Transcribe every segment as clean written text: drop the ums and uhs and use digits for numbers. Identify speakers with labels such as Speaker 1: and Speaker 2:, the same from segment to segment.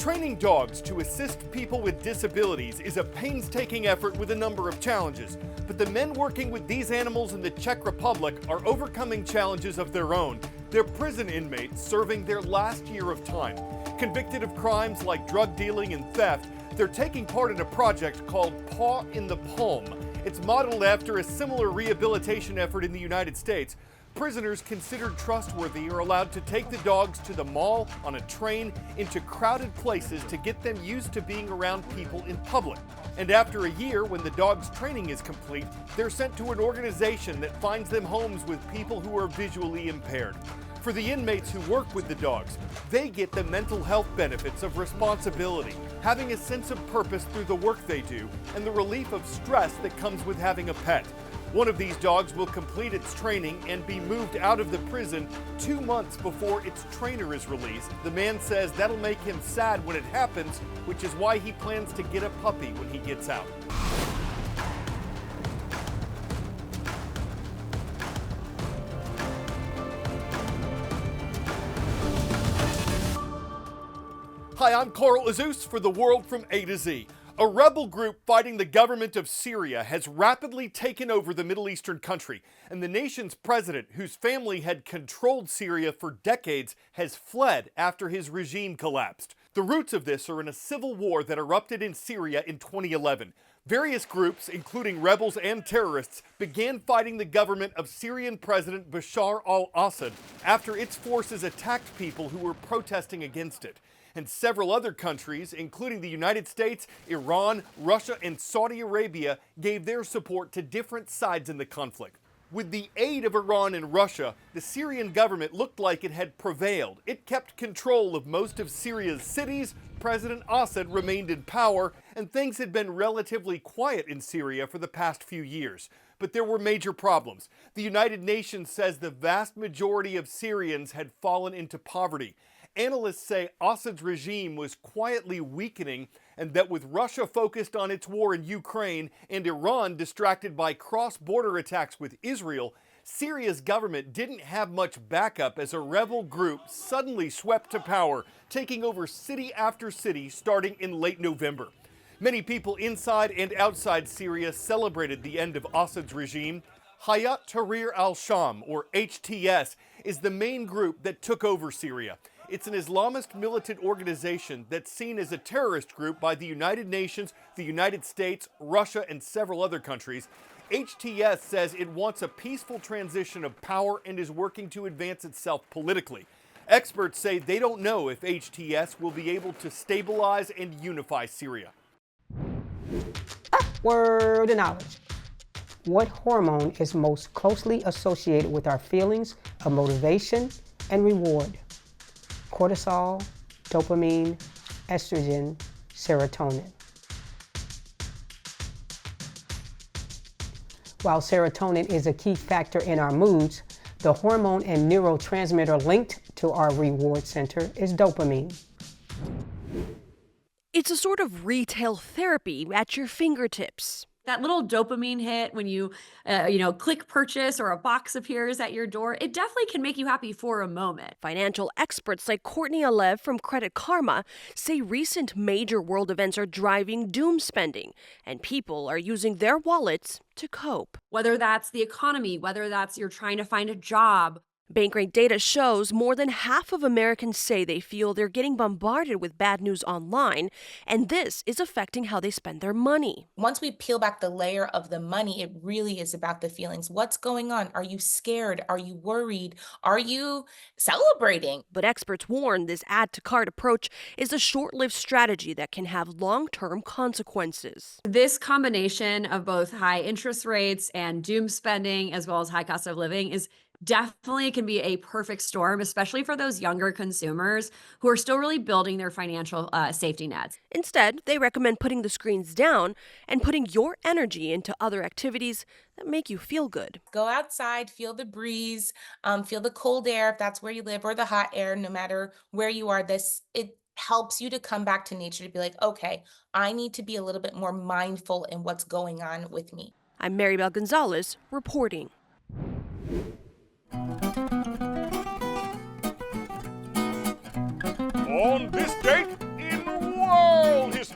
Speaker 1: Training dogs to assist people with disabilities is a painstaking effort with a number of challenges, but the men working with these animals in the Czech Republic are overcoming challenges of their own. They're prison inmates serving their last year of time. Convicted of crimes like drug dealing and theft, they're taking part in a project called Paw in the Palm. It's modeled after a similar rehabilitation effort in the United States. Prisoners considered trustworthy are allowed to take the dogs to the mall, on a train, into crowded places to get them used to being around people in public. And after a year, when the dog's training is complete, they're sent to an organization that finds them homes with people who are visually impaired. For the inmates who work with the dogs, they get the mental health benefits of responsibility, having a sense of purpose through the work they do, and the relief of stress that comes with having a pet. One of these dogs will complete its training and be moved out of the prison 2 months before its trainer is released. The man says that'll make him sad when it happens, which is why he plans to get a puppy when he gets out. Hi, I'm Azuz for The World from A to Z. A rebel group fighting the government of Syria has rapidly taken over the Middle Eastern country, and the nation's president, whose family had controlled Syria for decades, has fled after his regime collapsed. The roots of this are in a civil war that erupted in Syria in 2011. Various groups, including rebels and terrorists, began fighting the government of Syrian President Bashar al-Assad after its forces attacked people who were protesting against it. And several other countries, including the United States, Iran, Russia, and Saudi Arabia, gave their support to different sides in the conflict. With the aid of Iran and Russia, the Syrian government looked like it had prevailed. It kept control of most of Syria's cities, President Assad remained in power, and things had been relatively quiet in Syria for the past few years. But there were major problems. The United Nations says the vast majority of Syrians had fallen into poverty. Analysts say Assad's regime was quietly weakening, and that with Russia focused on its war in Ukraine and Iran distracted by cross-border attacks with Israel, Syria's government didn't have much backup as a rebel group suddenly swept to power, taking over city after city starting in late November. Many people inside and outside Syria celebrated the end of Assad's regime. Hayat Tahrir al-Sham, or HTS, is the main group that took over Syria. It's an Islamist militant organization that's seen as a terrorist group by the United Nations, the United States, Russia, and several other countries. HTS says it wants a peaceful transition of power and is working to advance itself politically. Experts say they don't know if HTS will be able to stabilize and unify Syria.
Speaker 2: Word of knowledge. What hormone is most closely associated with our feelings of motivation and reward? Cortisol, dopamine, estrogen, serotonin. While serotonin is a key factor in our moods, the hormone and neurotransmitter linked to our reward center is dopamine.
Speaker 3: It's a sort of retail therapy at your fingertips.
Speaker 4: That little dopamine hit when you click purchase or a box appears at your door, it definitely can make you happy for a moment.
Speaker 3: Financial experts like Courtney Alev from Credit Karma say recent major world events are driving doom spending, and people are using their wallets to cope.
Speaker 4: Whether that's the economy, whether that's you're trying to find a job.
Speaker 3: Bankrate data shows more than half of Americans say they feel they're getting bombarded with bad news online, and this is affecting how they spend their money.
Speaker 5: Once we peel back the layer of the money, it really is about the feelings. What's going on? Are you scared? Are you worried? Are you celebrating?
Speaker 3: But experts warn this add-to-cart approach is a short-lived strategy that can have long-term consequences.
Speaker 4: This combination of both high interest rates and doom spending, as well as high cost of living, is definitely can be a perfect storm, especially for those younger consumers who are still really building their financial safety nets.
Speaker 3: Instead, they recommend putting the screens down and putting your energy into other activities that make you feel good.
Speaker 5: Go outside, feel the breeze, feel the cold air if that's where you live, or the hot air, no matter where you are. It helps you to come back to nature, to be like, okay, I need to be a little bit more mindful in what's going on with me.
Speaker 3: I'm Maribel Gonzalez reporting.
Speaker 1: On this date in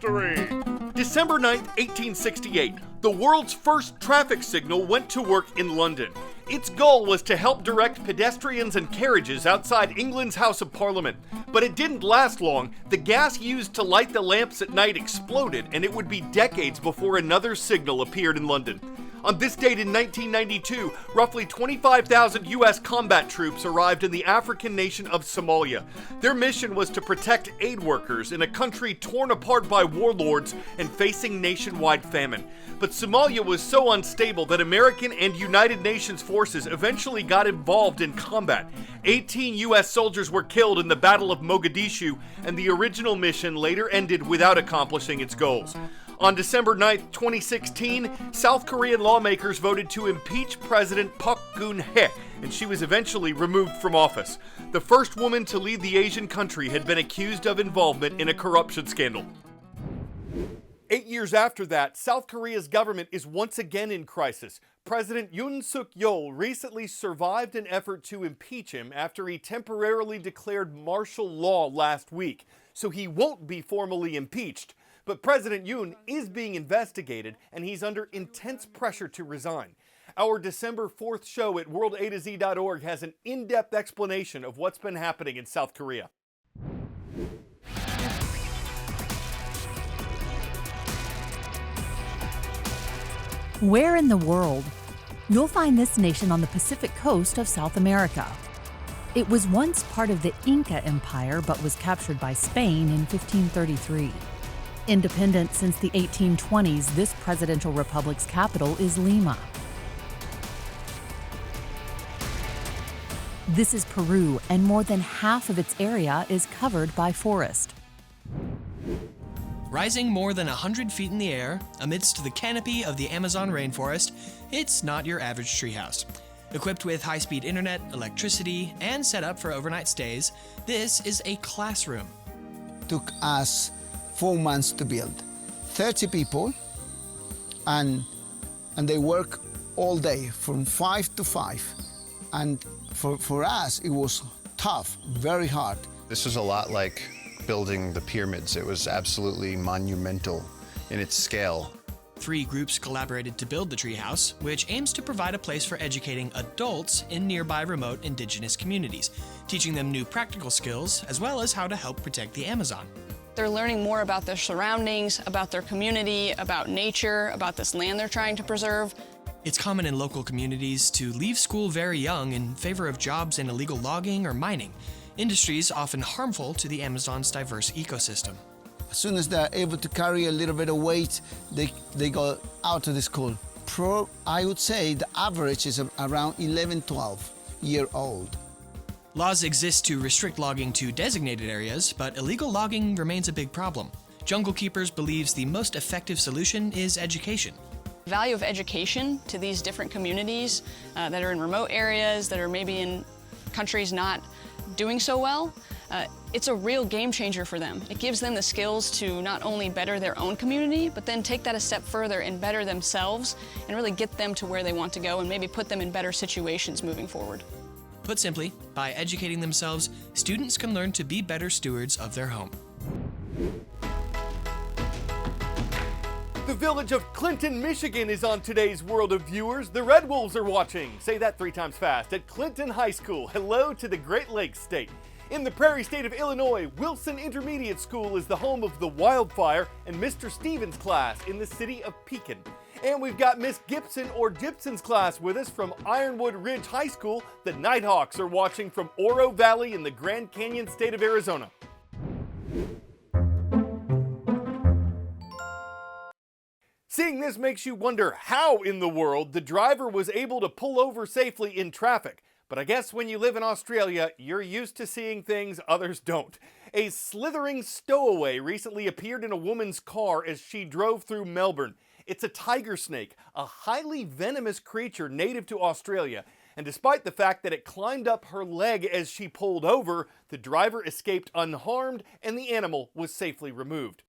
Speaker 1: history. December 9th, 1868, the world's first traffic signal went to work in London. Its goal was to help direct pedestrians and carriages outside England's House of Parliament. But it didn't last long. The gas used to light the lamps at night exploded, and it would be decades before another signal appeared in London. On this date in 1992, roughly 25,000 U.S. combat troops arrived in the African nation of Somalia. Their mission was to protect aid workers in a country torn apart by warlords and facing nationwide famine. But Somalia was so unstable that American and United Nations forces eventually got involved in combat. 18 U.S. soldiers were killed in the Battle of Mogadishu, and the original mission later ended without accomplishing its goals. On December 9, 2016, South Korean lawmakers voted to impeach President Park Geun-hye, and she was eventually removed from office. The first woman to lead the Asian country had been accused of involvement in a corruption scandal. 8 years after that, South Korea's government is once again in crisis. President Yoon Suk-yeol recently survived an effort to impeach him after he temporarily declared martial law last week, so he won't be formally impeached. But President Yoon is being investigated, and he's under intense pressure to resign. Our December 4th show at worldazorg has an in-depth explanation of what's been happening in South Korea.
Speaker 6: Where in the world? You'll find this nation on the Pacific coast of South America. It was once part of the Inca Empire but was captured by Spain in 1533. Independent since the 1820s, this presidential republic's capital is Lima. This is Peru, and more than half of its area is covered by forest.
Speaker 7: Rising more than 100 feet in the air, amidst the canopy of the Amazon rainforest, it's not your average treehouse. Equipped with high-speed internet, electricity, and set up for overnight stays, this is a classroom.
Speaker 8: Took us 4 months to build. 30 people, and they work all day from 5 to 5. And for us, it was tough, very hard.
Speaker 9: This was a lot like building the pyramids. It was absolutely monumental in its scale.
Speaker 7: 3 groups collaborated to build the Treehouse, which aims to provide a place for educating adults in nearby remote indigenous communities, teaching them new practical skills, as well as how to help protect the Amazon.
Speaker 10: They're learning more about their surroundings, about their community, about nature, about this land they're trying to preserve.
Speaker 7: It's common in local communities to leave school very young in favor of jobs in illegal logging or mining, industries often harmful to the Amazon's diverse ecosystem.
Speaker 8: As soon as they're able to carry a little bit of weight, they go out of the school. I would say the average is around 11, 12 year old.
Speaker 7: Laws exist to restrict logging to designated areas, but illegal logging remains a big problem. Jungle Keepers believes the most effective solution is education.
Speaker 10: The value of education to these different communities that are in remote areas, that are maybe in countries not doing so well, it's a real game changer for them. It gives them the skills to not only better their own community, but then take that a step further and better themselves and really get them to where they want to go and maybe put them in better situations moving forward.
Speaker 7: Put simply, by educating themselves, students can learn to be better stewards of their home.
Speaker 1: The village of Clinton, Michigan is on today's World of Viewers. The Red Wolves are watching. Say that 3 times fast. At Clinton High School. Hello to the Great Lakes State. In the prairie state of Illinois, Wilson Intermediate School is the home of the Wildfire and Mr. Stevens class in the city of Pekin. And we've got Miss Gibson or Gibson's class with us from Ironwood Ridge High School. The Nighthawks are watching from Oro Valley in the Grand Canyon state of Arizona. Seeing this makes you wonder how in the world the driver was able to pull over safely in traffic. But I guess when you live in Australia, you're used to seeing things others don't. A slithering stowaway recently appeared in a woman's car as she drove through Melbourne. It's a tiger snake, a highly venomous creature native to Australia. And despite the fact that it climbed up her leg as she pulled over, the driver escaped unharmed and the animal was safely removed.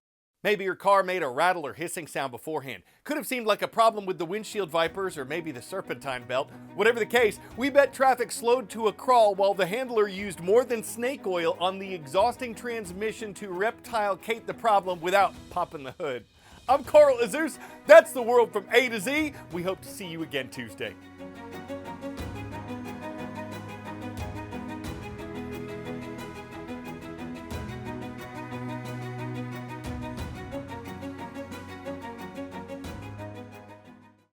Speaker 1: Maybe your car made a rattle or hissing sound beforehand. Could have seemed like a problem with the windshield wipers or maybe the serpentine belt. Whatever the case, we bet traffic slowed to a crawl while the handler used more than snake oil on the exhausting transmission to reptilicate the problem without popping the hood. I'm Carl Azuz. That's the world from A to Z. We hope to see you again Tuesday.